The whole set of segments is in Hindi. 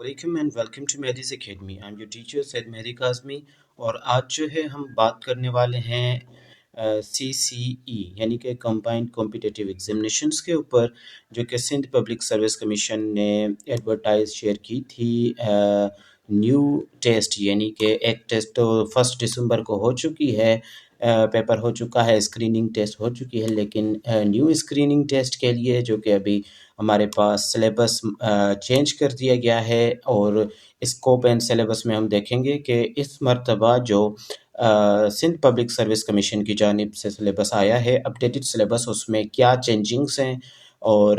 Welcome and welcome to Mehdi's academy. I am your teacher Syed Mehdi Kazmi. और आज जो है हम बात करने वाले हैं CCE यानी कि कंबाइंड कॉम्पिटिटिव एग्जामिनेशंस के ऊपर, जो कि सिंध पब्लिक सर्विस कमीशन ने एडवर्टाइज शेयर की थी। न्यू टेस्ट यानी कि एक टेस्ट तो 1 दिसंबर को हो चुकी है, पेपर हो चुका है, स्क्रीनिंग टेस्ट हो चुकी है, लेकिन न्यू स्क्रीनिंग टेस्ट के लिए जो कि अभी हमारे पास सिलेबस चेंज कर दिया गया है। और स्कोप एंड सिलेबस में हम देखेंगे कि इस मर्तबा जो सिंध पब्लिक सर्विस कमीशन की जानिब से सिलेबस आया है, अपडेटेड सिलेबस, उसमें क्या चेंजिंग्स हैं और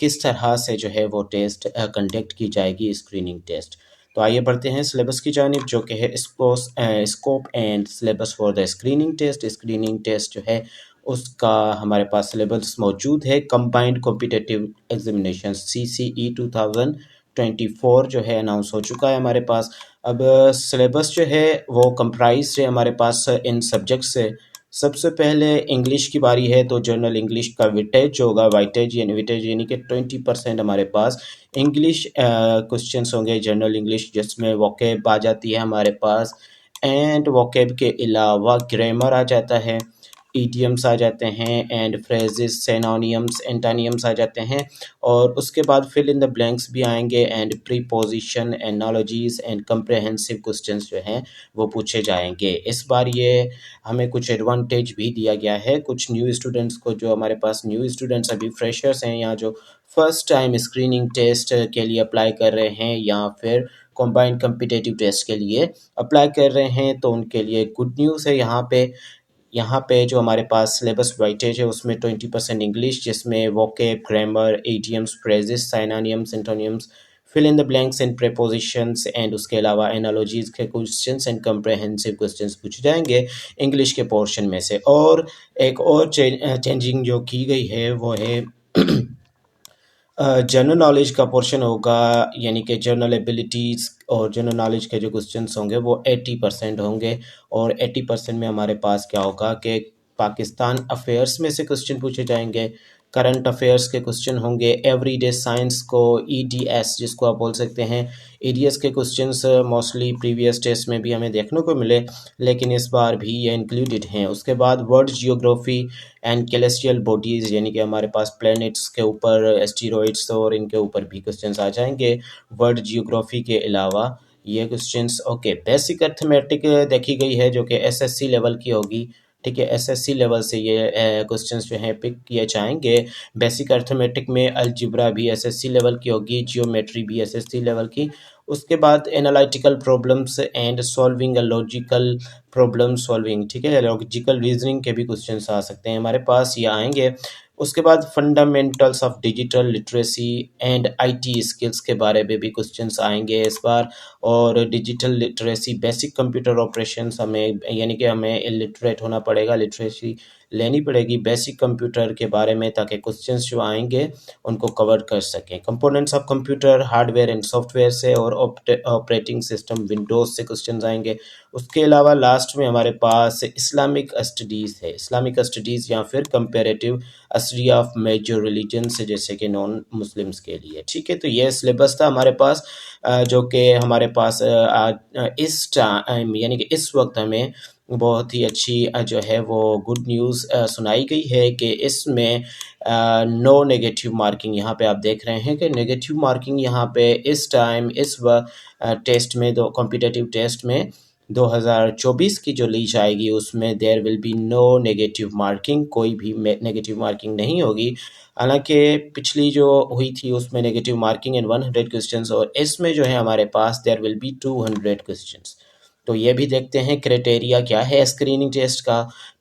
किस तरह से जो है वो टेस्ट कंडक्ट की जाएगी, स्क्रीनिंग टेस्ट। तो आइए बढ़ते हैं सिलेबस की जानिब, जो कि है scope and syllabus for the screening test. Screening test जो है उसका हमारे पास सिलेबस मौजूद है। कंबाइंड कॉम्पिटिटिव एग्जामिनेशन CCE 2024 जो है अनाउंस हो चुका है हमारे पास। अब सिलेबस जो है वो कंप्राइज है हमारे पास इन सब्जेक्ट से। सबसे पहले इंग्लिश की बारी है, तो जनरल इंग्लिश का विटेज होगा, विटेज यानी कि 20% हमारे पास इंग्लिश क्वेश्चंस होंगे, जनरल इंग्लिश, जिसमें वोकैब आ जाती है हमारे पास, एंड वोकैब के अलावा ग्रामर आ जाता है, ईडियम्स आ जाते हैं, एंड फ्रेजेस, सिनोनिम्स, एंटोनिम्स आ जाते हैं। और उसके बाद फिल इन द ब्लैंक्स भी आएंगे, and preposition, analogies and comprehensive questions जो हैं वो पूछे जाएंगे। इस बार ये हमें कुछ एडवांटेज भी दिया गया है कुछ न्यू स्टूडेंट्स को, जो हमारे पास न्यू स्टूडेंट्स अभी फ्रेशर्स हैं, या जो फर्स्ट टाइम स्क्रीनिंग टेस्ट के लिए अप्लाई कर रहे हैं, या फिर कॉम्बाइंड कम्पिटेटिव टेस्ट के लिए अप्लाई कर रहे हैं, तो उनके लिए गुड न्यूज़ है। यहाँ पे जो हमारे पास सिलेबस वाइटेज है उसमें 20% इंग्लिश, जिसमें vocab, grammar, idioms, phrases, synonyms, antonyms, fill in the blanks and prepositions, and उसके अलावा एनालॉजीज के क्वेश्चंस एंड कंप्रहेंसिव क्वेश्चंस पूछे जाएंगे इंग्लिश के पोर्शन में से। और एक और चेंजिंग जो की गई है वो है जनरल नॉलेज का पोर्शन होगा, यानी कि जनरल एबिलिटीज़ और जनरल नॉलेज के जो क्वेश्चंस होंगे वो 80% होंगे। और 80% में हमारे पास क्या होगा कि पाकिस्तान अफेयर्स में से क्वेश्चन पूछे जाएंगे, करंट अफेयर्स के क्वेश्चन होंगे, एवरीडे साइंस को, EDS जिसको आप बोल सकते हैं, EDS के क्वेश्चंस मोस्टली प्रीवियस टेस्ट में भी हमें देखने को मिले, लेकिन इस बार भी ये इंक्लूडेड हैं। उसके बाद world geography and celestial bodies, यानी कि हमारे पास प्लैनेट्स के ऊपर, एस्टेरॉइड्स और इनके ऊपर भी क्वेश्चंस आ जाएंगे वर्ल्ड जियोग्राफी के अलावा ये क्वेश्चंस। ओके, बेसिक अर्थमेटिक देखी गई है, जो कि SSC लेवल की होगी। ठीक है, SSC लेवल से ये क्वेश्चंस जो हैं पिक किए जाएंगे। बेसिक अर्थमेटिक में अलजिब्रा भी SSC लेवल की होगी, जियोमेट्री भी SSC लेवल की। उसके बाद analytical problems and solving, logical problem solving, ठीक है, लॉजिकल रीजनिंग के भी क्वेश्चंस आ सकते हैं हमारे पास, ये आएंगे। उसके बाद fundamentals of digital literacy and IT skills के बारे में भी क्वेश्चंस आएंगे इस बार। और digital literacy, basic computer operations, हमें यानी कि हमें इलिटरेट होना पड़ेगा, लिटरेसी लेनी पड़ेगी बेसिक कंप्यूटर के बारे में, ताकि क्वेश्चंस जो आएंगे उनको कवर कर सकें। Components of computer, hardware and software से, और ऑपरेटिंग सिस्टम विंडोज़ से क्वेश्चंस आएंगे। उसके अलावा लास्ट में हमारे पास इस्लामिक स्टडीज़ है, इस्लामिक स्टडीज़ या फिर comparative study of major religion से, जैसे कि नॉन मुस्लिम्स के लिए। ठीक है, तो ये सिलेबस था हमारे पास, जो कि हमारे पास इस टाइम यानी कि इस वक्त हमें बहुत ही अच्छी जो है वो गुड न्यूज़ सुनाई गई है कि इसमें नो नेगेटिव मार्किंग, यहाँ पे आप देख रहे हैं कि नेगेटिव मार्किंग यहाँ पे इस टाइम इस टेस्ट में, दो कॉम्पिटिटिव टेस्ट में 2024 की जो ली जाएगी उसमें there will be no negative marking, कोई भी नेगेटिव मार्किंग नहीं होगी। हालांकि पिछली जो हुई थी उसमें नेगेटिव मार्किंग इन 100 क्वेश्चंस, और इसमें जो है हमारे पास देयर विल बी 200 क्वेश्चंस। तो ये भी देखते हैं क्राइटेरिया क्या है स्क्रीनिंग टेस्ट का।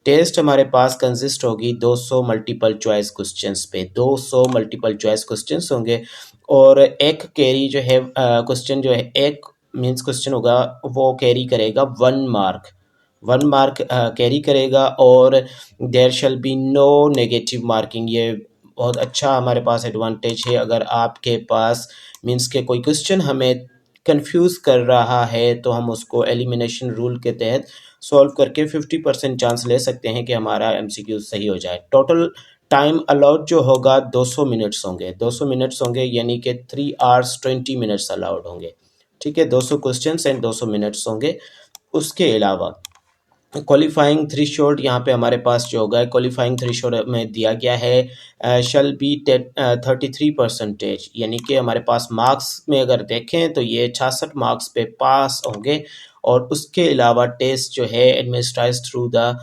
टेस्ट हमारे पास कंसिस्ट होगी 200 मल्टीपल चॉइस क्वेश्चंस पे, 200 मल्टीपल चॉइस क्वेश्चंस होंगे। और एक कैरी जो है क्वेश्चन जो है, एक मीन्स क्वेश्चन होगा वो कैरी करेगा 1 मार्क, 1 मार्क कैरी करेगा। और there shall be no negative marking, ये बहुत अच्छा हमारे पास एडवांटेज है। अगर आपके पास मीन्स के कोई क्वेश्चन हमें कंफ्यूज कर रहा है, तो हम उसको एलिमिनेशन रूल के तहत सॉल्व करके 50% चांस ले सकते हैं कि हमारा MCQ सही हो जाए। टोटल टाइम अलाउड जो होगा 200 मिनट्स होंगे, 200 मिनट्स होंगे, यानी कि 3 आवर्स 20 मिनट्स अलाउड होंगे। ठीक है, 200 क्वेश्चंस एंड 200 मिनट्स होंगे। उसके अलावा क्वालिफाइंग थ्रेशोल्ड यहाँ पे हमारे पास जो होगा, क्वालिफाइंग थ्रेशोल्ड में दिया गया है शल बी 33%, यानी कि हमारे पास मार्क्स में अगर देखें तो ये 66 मार्क्स पे पास होंगे। और उसके अलावा टेस्ट जो है administrise through the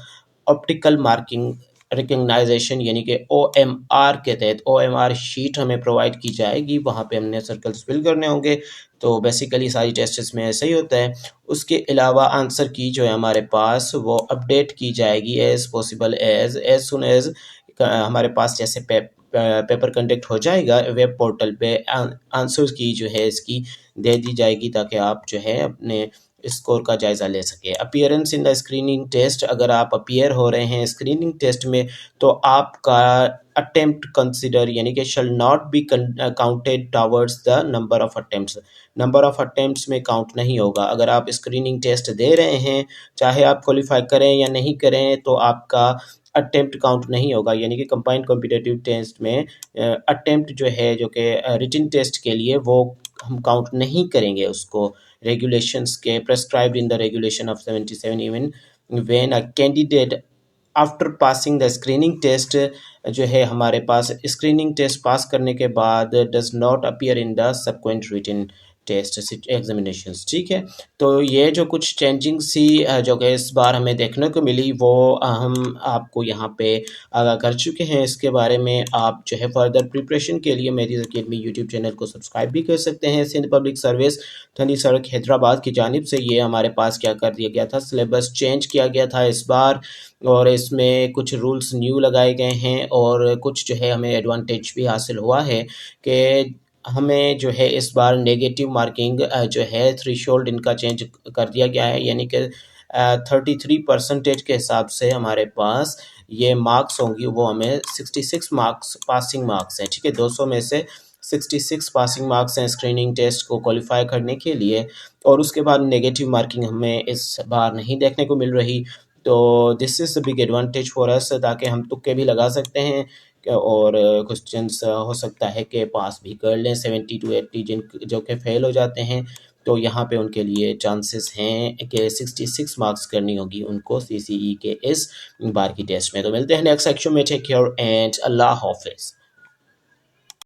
optical marking recognisation, यानी कि OMR के तहत OMR शीट हमें प्रोवाइड की जाएगी, वहाँ पे हमने सर्कल्स फिल करने होंगे। तो बेसिकली सारी टेस्ट्स में ऐसा ही होता है। उसके अलावा आंसर की जो है हमारे पास वो अपडेट की जाएगी as possible as soon as हमारे पास जैसे पेपर कंडक्ट हो जाएगा वेब पोर्टल पे, आंसर की जो है इसकी दे दी जाएगी, ताकि आप जो है अपने स्कोर का जायज़ा ले सके। Appearance in the screening test, अगर आप अपीयर हो रहे हैं स्क्रीनिंग टेस्ट में तो आपका अटेम्प्ट कंसिडर, यानी कि shall not be counted towards the number of attempts, number of attempts में काउंट नहीं होगा। अगर आप स्क्रीनिंग टेस्ट दे रहे हैं, चाहे आप क्वालिफाई करें या नहीं करें, तो आपका अटेम्प्ट काउंट नहीं होगा। यानी कि कंबाइंड कॉम्पिटिटिव टेस्ट में अटेम्प्ट जो है, जो कि रिटन टेस्ट के लिए, वो हम काउंट नहीं करेंगे उसको। रेगुलेशंस के prescribed in the regulation of 77, even when a candidate after passing the screening test जो है हमारे पास स्क्रीनिंग टेस्ट पास करने के बाद does not appear in the subsequent written test examinations. ठीक है, तो ये जो कुछ चेंजिंग सी जो कि इस बार हमें देखने को मिली, वो हम आपको यहाँ पे आगाह कर चुके हैं। इसके बारे में आप जो है फर्दर प्रिपरेशन के लिए मेरी अकेडमी यूट्यूब चैनल को सब्सक्राइब भी कर सकते हैं। सिंध पब्लिक सर्विस ठंडी सड़क हैदराबाद की जानिब से ये हमारे पास क्या कर दिया गया था, सिलेबस चेंज किया गया था इस बार, और इसमें कुछ रूल्स न्यू लगाए गए हैं, और कुछ जो है हमें एडवांटेज भी हासिल हुआ है कि हमें जो है इस बार नेगेटिव मार्किंग जो है थ्रेशोल्ड इनका चेंज कर दिया गया है, यानी कि 33% के हिसाब से हमारे पास ये मार्क्स होंगी, वो हमें 66 मार्क्स पासिंग मार्क्स हैं। ठीक है, 200 में से 66 पासिंग मार्क्स हैं स्क्रीनिंग टेस्ट को क्वालिफाई करने के लिए, और उसके बाद नेगेटिव मार्किंग हमें इस बार नहीं देखने को मिल रही। तो this is a big advantage for us, ताकि हम तुक्के भी लगा सकते हैं, और क्वेश्चंस हो सकता है कि पास भी कर लें 70 to 80, जिन जो कि फेल हो जाते हैं, तो यहाँ पे उनके लिए चांसेस हैं कि 66 मार्क्स करनी होगी उनको CCE के इस बार की टेस्ट में। तो मिलते हैं नेक्स्ट सेक्शन में, टेक केयर एंड अल्लाह हाफिज़।